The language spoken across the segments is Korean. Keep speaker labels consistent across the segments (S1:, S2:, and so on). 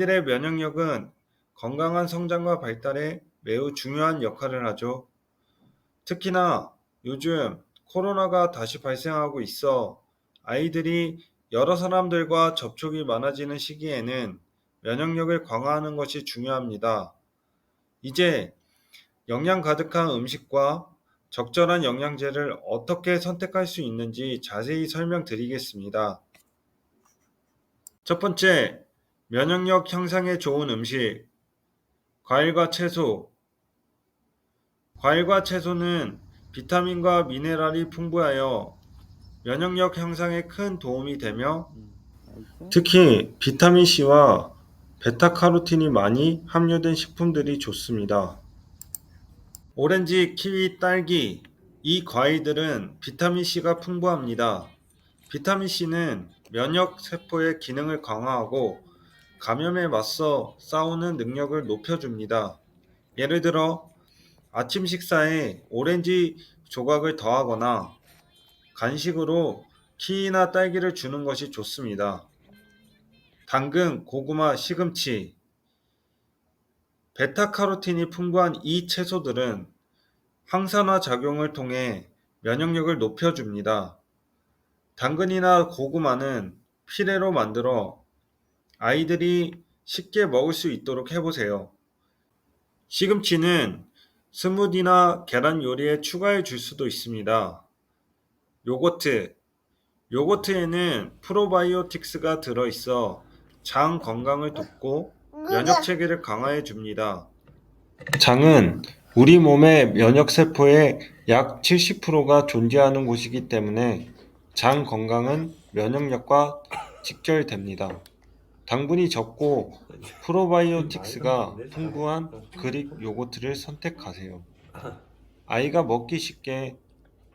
S1: 아이들의 면역력은 건강한 성장과 발달에 매우 중요한 역할을 하죠. 특히나 요즘 코로나가 다시 발생하고 있어 아이들이 여러 사람들과 접촉이 많아지는 시기에는 면역력을 강화하는 것이 중요합니다. 이제 영양 가득한 음식과 적절한 영양제를 어떻게 선택할 수 있는지 자세히 설명드리겠습니다. 첫 번째, 면역력 향상에 좋은 음식, 과일과 채소. 과일과 채소는 비타민과 미네랄이 풍부하여 면역력 향상에 큰 도움이 되며
S2: 알겠어?
S1: 특히 비타민C와 베타카로틴이 많이 함유된 식품들이 좋습니다. 오렌지, 키위, 딸기. 이 과일들은 비타민C가 풍부합니다. 비타민C는 면역 세포의 기능을 강화하고 감염에 맞서 싸우는 능력을 높여줍니다. 예를 들어 아침 식사에 오렌지 조각을 더하거나 간식으로 키위나 딸기를 주는 것이 좋습니다. 당근, 고구마, 시금치, 베타카로틴이 풍부한 이 채소들은 항산화 작용을 통해 면역력을 높여줍니다. 당근이나 고구마는 피레로 만들어 아이들이 쉽게 먹을 수 있도록 해보세요. 시금치는 스무디나 계란 요리에 추가해 줄 수도 있습니다. 요거트. 요거트에는 프로바이오틱스가 들어있어 장 건강을 돕고 면역 체계를 강화해 줍니다. 장은 우리 몸의 면역 세포의 약 70%가 존재하는 곳이기 때문에 장 건강은 면역력과 직결됩니다. 당분이 적고 프로바이오틱스가 풍부한 그릭 요거트를 선택하세요. 아이가 먹기 쉽게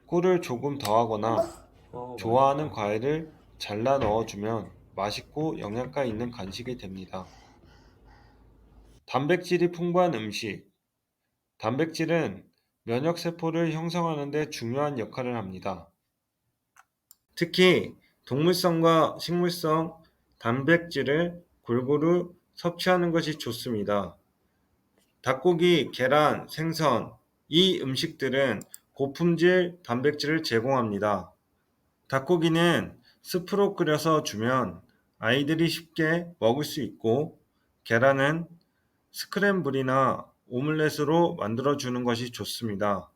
S1: 꿀을 조금 더하거나 좋아하는 과일을 잘라 넣어주면 맛있고 영양가 있는 간식이 됩니다. 단백질이 풍부한 음식. 단백질은 면역세포를 형성하는 데 중요한 역할을 합니다. 특히 동물성과 식물성 단백질을 골고루 섭취하는 것이 좋습니다. 닭고기, 계란, 생선, 이 음식들은 고품질 단백질을 제공합니다. 닭고기는 스프로 끓여서 주면 아이들이 쉽게 먹을 수 있고, 계란은 스크램블이나 오믈렛으로 만들어주는 것이 좋습니다.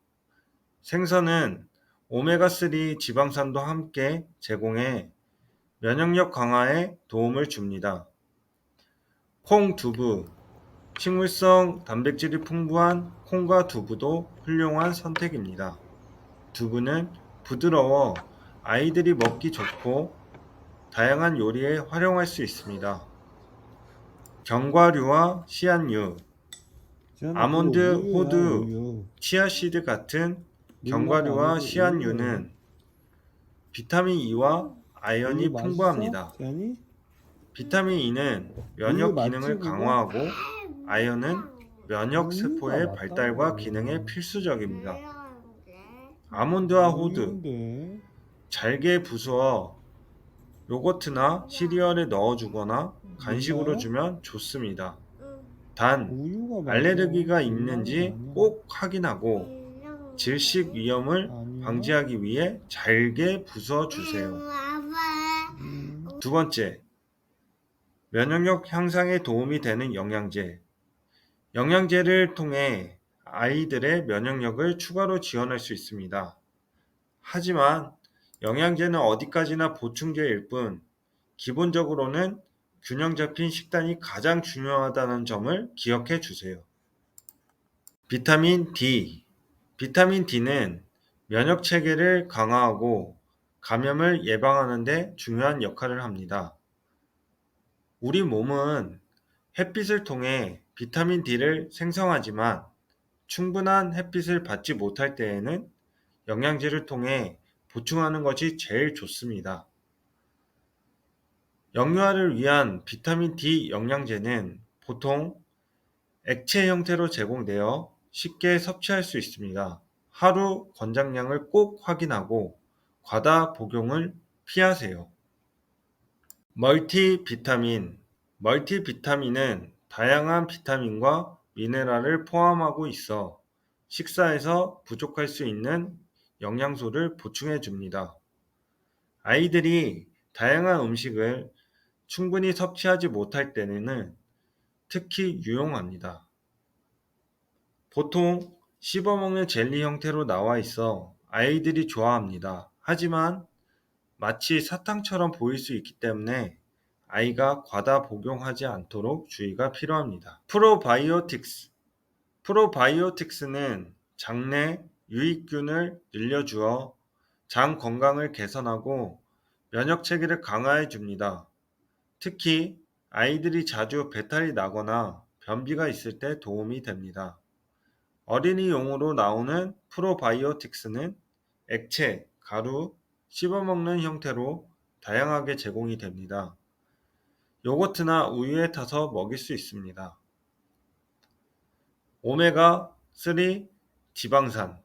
S1: 생선은 오메가3 지방산도 함께 제공해 면역력 강화에 도움을 줍니다. 콩, 두부. 식물성 단백질이 풍부한 콩과 두부도 훌륭한 선택입니다. 두부는 부드러워 아이들이 먹기 좋고 다양한 요리에 활용할 수 있습니다. 견과류와 씨앗류.
S2: 지현아, 그거
S1: 아몬드,
S2: 우유야,
S1: 호두,
S2: 우유.
S1: 치아씨드 같은
S2: 밀가루
S1: 견과류와
S2: 아니고 우유래.
S1: 씨앗류는 비타민 E와
S2: 우유
S1: 아연이
S2: 맛있어?
S1: 풍부합니다.
S2: 지현이?
S1: 비타민 E는
S2: 우유
S1: 면역
S2: 맞지,
S1: 기능을
S2: 그거?
S1: 강화하고 아연은 면역
S2: 우유가
S1: 세포의 발달과 기능에
S2: 맞다고.
S1: 필수적입니다. 아몬드와 호두,
S2: 우유인데.
S1: 잘게 부수어 요거트나 시리얼에 넣어주거나 간식으로
S2: 밀가요?
S1: 주면 좋습니다. 단,
S2: 우유가 맞아.
S1: 알레르기가
S2: 밀가루가
S1: 있는지
S2: 아니야.
S1: 꼭 확인하고 질식 위험을
S2: 아니야.
S1: 방지하기 위해 잘게 부숴 주세요. 두 번째, 면역력 향상에 도움이 되는 영양제. 영양제를 통해 아이들의 면역력을 추가로 지원할 수 있습니다. 하지만 영양제는 어디까지나 보충제일 뿐 기본적으로는 균형 잡힌 식단이 가장 중요하다는 점을 기억해 주세요. 비타민 D. 비타민 D는 면역 체계를 강화하고 감염을 예방하는 데 중요한 역할을 합니다. 우리 몸은 햇빛을 통해 비타민 D를 생성하지만 충분한 햇빛을 받지 못할 때에는 영양제를 통해 보충하는 것이 제일 좋습니다. 영유아를 위한 비타민 D 영양제는 보통 액체 형태로 제공되어 쉽게 섭취할 수 있습니다. 하루 권장량을 꼭 확인하고 과다 복용을 피하세요. 멀티 비타민. 멀티비타민은 다양한 비타민과 미네랄을 포함하고 있어 식사에서 부족할 수 있는 영양소를 보충해 줍니다. 아이들이 다양한 음식을 충분히 섭취하지 못할 때는 특히 유용합니다. 보통 씹어먹는 젤리 형태로 나와 있어 아이들이 좋아합니다. 하지만 마치 사탕처럼 보일 수 있기 때문에 아이가 과다 복용하지 않도록 주의가 필요합니다. 프로바이오틱스는 장내 유익균을 늘려주어 장 건강을 개선하고 면역 체계를 강화해 줍니다. 특히 아이들이 자주 배탈이 나거나 변비가 있을 때 도움이 됩니다. 어린이용으로 나오는 프로바이오틱스는 액체, 가루, 씹어먹는 형태로 다양하게 제공이 됩니다. 요거트나 우유에 타서 먹일 수 있습니다. 오메가3 지방산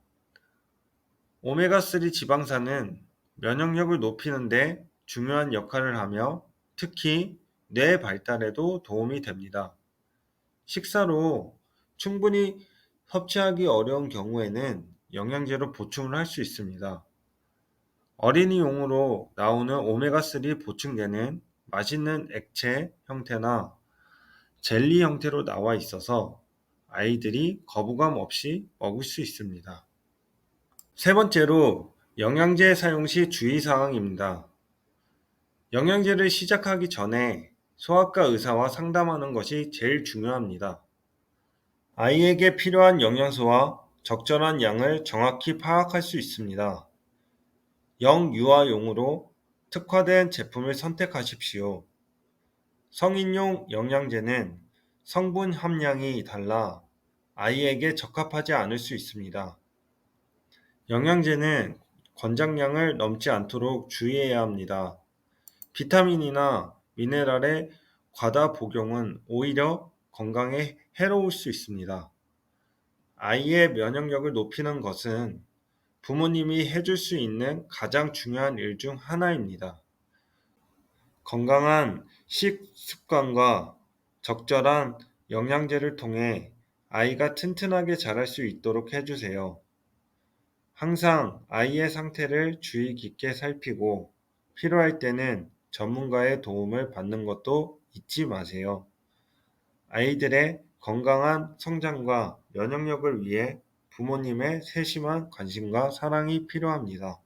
S1: 오메가3 지방산은 면역력을 높이는 데 중요한 역할을 하며 특히 뇌 발달에도 도움이 됩니다. 식사로 충분히 섭취하기 어려운 경우에는 영양제로 보충을 할 수 있습니다. 어린이용으로 나오는 오메가3 보충제는 맛있는 액체 형태나 젤리 형태로 나와 있어서 아이들이 거부감 없이 먹을 수 있습니다. 세 번째로 영양제 사용 시 주의사항입니다. 영양제를 시작하기 전에 소아과 의사와 상담하는 것이 제일 중요합니다. 아이에게 필요한 영양소와 적절한 양을 정확히 파악할 수 있습니다. 영유아용으로 특화된 제품을 선택하십시오. 성인용 영양제는 성분 함량이 달라 아이에게 적합하지 않을 수 있습니다. 영양제는 권장량을 넘지 않도록 주의해야 합니다. 비타민이나 미네랄의 과다 복용은 오히려 건강에 해로울 수 있습니다. 아이의 면역력을 높이는 것은 부모님이 해줄 수 있는 가장 중요한 일 중 하나입니다. 건강한 식습관과 적절한 영양제를 통해 아이가 튼튼하게 자랄 수 있도록 해주세요. 항상 아이의 상태를 주의 깊게 살피고 필요할 때는 전문가의 도움을 받는 것도 잊지 마세요. 아이들의 건강한 성장과 면역력을 위해 부모님의 세심한 관심과 사랑이 필요합니다.